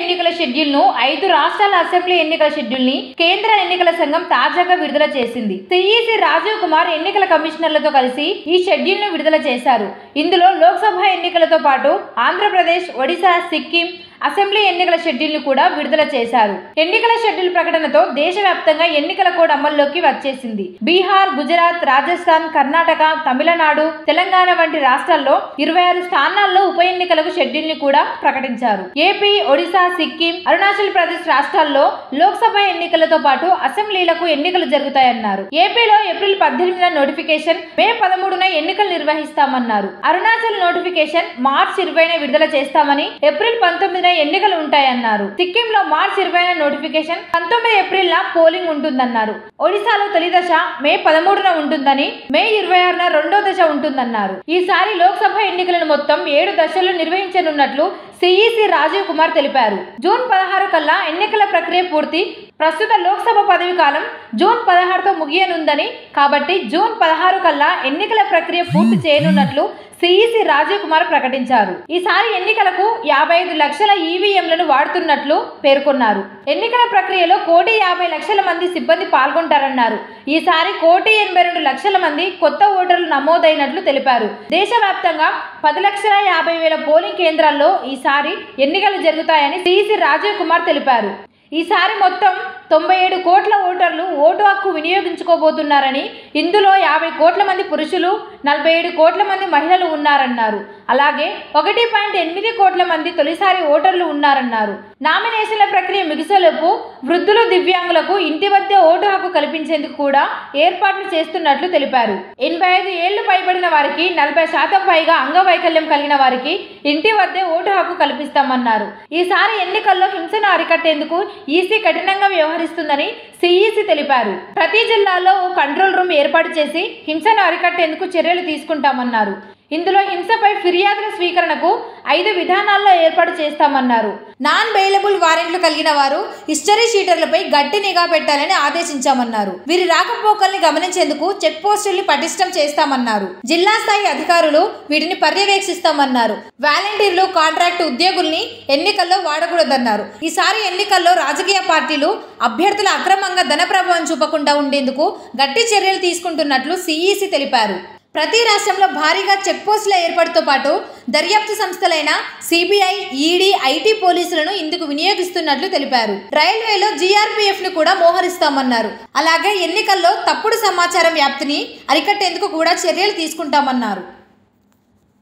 ఎన్నికల షెడ్యూల్ ను 5 రాష్ట్రాల అసెంబ్లీ ఎన్నికల షెడ్యూల్ ని కేంద్ర ఎన్నికల సంఘం తాజాగా విడుదల చేసింది. సిఈసి రాజీవ్ కుమార్ ఎన్నికల కమిషనర్లతో కలిసి ఈ షెడ్యూల్ ను విడుదల చేశారు. ఇందులో లోక్సభ ఎన్నికలతో పాటు ఆంధ్రప్రదేశ్, ఒడిశా, సిక్కిం అసెంబ్లీ ఎన్నికల షెడ్యూల్ ను కూడా విడుదల చేశారు. ఎన్నికల షెడ్యూల్ ప్రకటనతో దేశవ్యాప్తంగా ఎన్నికల కోడ్ అమల్లోకి వచ్చేసింది. బీహార్, గుజరాత్, రాజస్థాన్, కర్ణాటక, తమిళనాడు, తెలంగాణ వంటి రాష్ట్రాల్లో 26 స్థానాల్లో ఉప ఎన్నికలకు షెడ్యూల్ ని కూడా ప్రకటించారు. ఏపీ, ఒడిశా, సిక్కిం, అరుణాచల్ ప్రదేశ్ రాష్ట్రాల్లో లోక్సభ ఎన్నికలతో పాటు అసెంబ్లీలకు ఎన్నికలు జరుగుతాయన్నారు. ఏపీలో ఏప్రిల్ 18న నోటిఫికేషన్, మే 13న ఎన్నికలు నిర్వహిస్తామన్నారు. అరుణాచల్ నోటిఫికేషన్ మార్చి 20న విడుదల చేస్తామని, ఏప్రిల్ 19న ఎన్నికలు ఉంటాయన్నారు. సిక్కింలో మార్చి 20న నోటిఫికేషన్, 19 ఏప్రిల్ పోలింగ్ ఉంటుందన్నారు. ఒడిశాలో తొలి దశ మే 13న ఉంటుందని, మే 26న రెండో దశ ఉంటుందన్నారు. ఈసారి లోక్సభ ఎన్నికలను మొత్తం 7 దశల్లో నిర్వహించనున్నట్లు సిఈసి రాజీవ్ కుమార్ తెలిపారు. జూన్ 16 కల్లా ఎన్నికల ప్రక్రియ పూర్తి. ప్రస్తుత లోక్సభ పదవి కాలం జూన్ 16తో ముగియనుందని, కాబట్టి జూన్ 16 కల్లా ఎన్నికల ప్రక్రియ పూర్తి చేయనున్నట్లు సిఈసి రాజీవ్ కుమార్ ప్రకటించారు. ఈసారి ఎన్నికలకు 55 లక్షల ఈవీఎంలను వాడుతున్నట్లు పేర్కొన్నారు. ఎన్నికల ప్రక్రియలో 1,50,00,000 మంది సిబ్బంది పాల్గొంటారన్నారు. ఈసారి 1,82,00,000 మంది కొత్త ఓటర్లు నమోదైనట్లు తెలిపారు. దేశవ్యాప్తంగా 10,50,000 పోలింగ్ కేంద్రాల్లో ఈసారి ఎన్నికలు జరుగుతాయని సిఈసి రాజీవ్ కుమార్ తెలిపారు. ఈసారి మొత్తం 97 కోట్ల ఓటర్లు ఓటు హక్కు వినియోగించుకోబోతున్నారని, ఇందులో 50 కోట్ల మంది పురుషులు, 47 కోట్ల మంది మహిళలు ఉన్నారన్నారు. అలాగే 1.8 కోట్ల మంది తొలిసారి ఓటర్లు ఉన్నారన్నారు. నామినేషన్ల ప్రక్రియ ముగిసేలోపు వృద్ధులు, దివ్యాంగులకు ఇంటి వద్దే ఓటు హక్కు కల్పించేందుకు కూడా ఏర్పాట్లు చేస్తున్నట్లు తెలిపారు. 85 ఏళ్లు పైబడిన వారికి, 40% పైగా అంగవైకల్యం కలిగిన వారికి ఇంటి వద్దే ఓటు హక్కు కల్పిస్తామన్నారు. ఈసారి ఎన్నికల్లో హింసను అరికట్టేందుకు ఈసీ కఠినంగా వ్యవహరిస్తుందని సిఈసి తెలిపారు. ప్రతి జిల్లాలో ఓ కంట్రోల్ రూమ్ ఏర్పాటు చేసి హింసను అరికట్టేందుకు చర్యలు తీసుకుంటామన్నారు. ఇందులో హింసపై ఫిర్యాదుల స్వీకరణకు 5 విధానాల్లో ఏర్పాటు చేస్తామన్నారు. నాన్ బెయిలబుల్ వారెంట్లు కలిగిన వారు, హిస్టరీ షీటర్లపై గట్టి నిఘా పెట్టాలని ఆదేశించామన్నారు. వీరి రాకపోకల్ని గమనించేందుకు చెక్ పోస్టుల్ని పటిష్టం చేస్తామన్నారు. జిల్లా స్థాయి అధికారులు వీటిని పర్యవేక్షిస్తామన్నారు. వాలంటీర్లు, కాంట్రాక్ట్ ఉద్యోగుల్ని ఎన్నికల్లో వాడకూడదన్నారు. ఈసారి ఎన్నికల్లో రాజకీయ పార్టీలు అభ్యర్థుల అక్రమంగా ధన ప్రభావం చూపకుండా ఉండేందుకు గట్టి చర్యలు తీసుకుంటున్నట్లు సిఈసి తెలిపారు. ప్రతి రాష్ట్రంలో భారీగా చెక్ పోస్టుల ఏర్పాటుతో పాటు దర్యాప్తు సంస్థలైన సిబిఐ, ఈడీ, ఐటీ పోలీసులను ఇందుకు వినియోగిస్తున్నట్లు తెలిపారు. రైల్వేలో జీఆర్పీఎఫ్ ను కూడా మోహరిస్తామన్నారు. అలాగే ఎన్నికల్లో తప్పుడు సమాచారం వ్యాప్తిని అరికట్టేందుకు కూడా చర్యలు తీసుకుంటామన్నారు.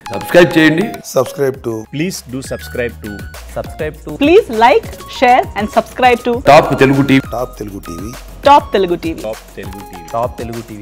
సబ్స్క్రైబ్ చేయండి. Please like, share and subscribe to top Telugu TV. Top Telugu TV.